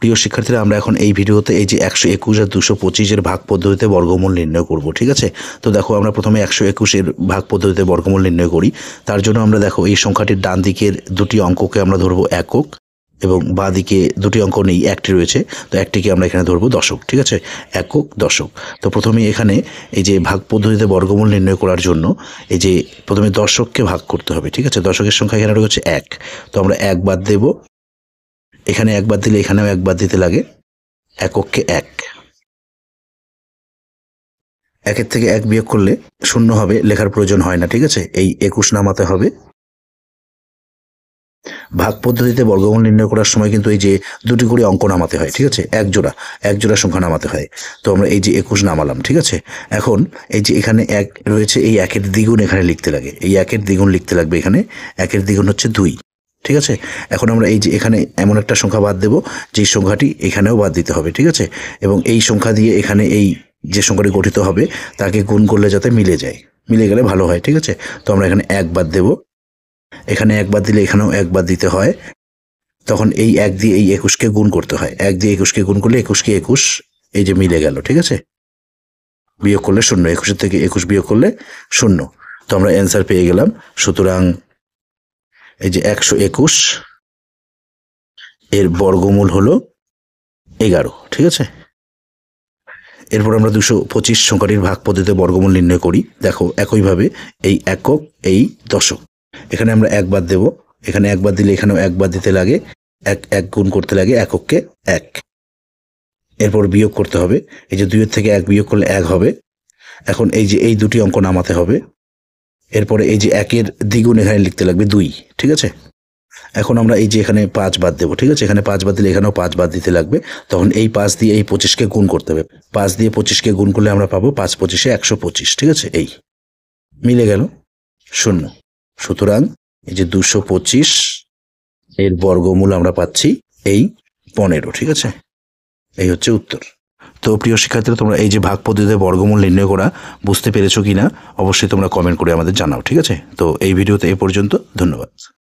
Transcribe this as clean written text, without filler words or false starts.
প্রিয় শিক্ষার্থীরা, আমরা এখন এই ভিডিওতে এই যে 121 আর 225 এর ভাগ পদ্ধতিতে বর্গমূল নির্ণয় করব। ঠিক আছে, তো দেখো আমরা প্রথমে 121 এর ভাগ পদ্ধতিতে বর্গমূল নির্ণয় করি। তার জন্য আমরা দেখো এই সংখ্যাটির ডান দিকের দুটি অঙ্ককে আমরা ধরবো একক এবং বাঁ দিকে দুটি অঙ্ক নেই, একটি রয়েছে, তো একটিকে আমরা এখানে ধরবো দশক। ঠিক আছে, একক দশক। তো প্রথমে এখানে এই যে ভাগ পদ্ধতিতে বর্গমূল নির্ণয় করার জন্য এই যে প্রথমে দশককে ভাগ করতে হবে। ঠিক আছে, দশকের সংখ্যা এখানে রয়েছে 1, তো আমরা 1 বাদ দেব, এখানে 1 বাদ দিলে এখানেও 1 বাদ দিতে লাগে, এককে 1, 1 থেকে 1 বিয়োগ করলে 0 হবে, লেখার প্রয়োজন হয় না। ঠিক আছে, এই 21 নামাতে হবে। ভাগ পদ্ধতিতে বর্গমূল নির্ণয় করার সময় কিন্তু এই যে দুটি করে অঙ্ক নামাতে হয়। ঠিক আছে, এক জোড়া সংখ্যা নামাতে হয়। তো আমরা এই যে 21 নামালাম। ঠিক আছে, এখন এই যে এখানে 1 রয়েছে, এই 1-এর দ্বিগুণ এখানে লিখতে লাগে, এই 1-এর দ্বিগুণ লিখতে লাগবে এখানে। 1-এর দ্বিগুণ হচ্ছে 2। ঠিক আছে, এখন আমরা এই যে এখানে এমন একটা সংখ্যা বাদ দেব যেই সংখ্যাটি এখানেও বাদ দিতে হবে। ঠিক আছে, এবং এই সংখ্যা দিয়ে এখানে এই যে সংখ্যাটি গঠিত হবে তাকে গুণ করলে যাতে মিলে যায়, মিলে গেলে ভালো হয়। ঠিক আছে, তো আমরা এখানে 1 বাদ দেব, এখানে 1 বাদ দিলে এখানেও 1 বাদ দিতে হয়। তখন এই 1 দিয়ে এই 21কে গুণ করতে হয়, 1 দিয়ে 21কে গুণ করলে 21কে 21, এই যে মিলে গেল। ঠিক আছে, বিয়োগ করলে 0, 21 থেকে 21 বিয়োগ করলে 0, তো আমরা অ্যান্সার পেয়ে গেলাম। সুতরাং এই যে 121 এর বর্গমূল হলো 11। ঠিক আছে, এরপর আমরা 225 সংখ্যাটির ভাগ পদ্ধতিতে বর্গমূল নির্ণয় করি। দেখো একইভাবে এই একক, এই দশক, এখানে আমরা 1 বাদ দেব, এখানে 1 বাদ দিলে এখানেও 1 বাদ দিতে লাগে, 1 গুণ করতে লাগে, এককে 1। এরপর বিয়োগ করতে হবে, এই যে 2 থেকে 1 বিয়োগ করলে 1 হবে। এখন এই যে এই দুটি অঙ্ক নামাতে হবে। এরপরে এই যে 1-এর দ্বিগুণ এখানে লিখতে লাগবে 2। ঠিক আছে, এখন আমরা এই যে এখানে 5 বাদ দেবো। ঠিক আছে, এখানে 5 বাদ দিলে এখানেও 5 বাদ দিতে লাগবে। তখন এই 5 দিয়ে এই 25কে গুণ করতে হবে, 5 দিয়ে 25কে গুণ করলে আমরা পাবো 5 25-এ 125। ঠিক আছে, এই মিলে গেল 0। সুতরাং এই যে 225 এর বর্গমূল আমরা পাচ্ছি এই 15। ঠিক আছে, এই হচ্ছে উত্তর। তো প্রিয় শিক্ষার্থীরা, তোমরা এই যে ভাগ পদ্ধতিতে বর্গমূল নির্ণয় করা বুঝতে পেরেছো কিনা অবশ্যই তোমরা কমেন্ট করে আমাদের জানাও। ঠিক আছে, তো এই ভিডিওতে এ পর্যন্ত, ধন্যবাদ।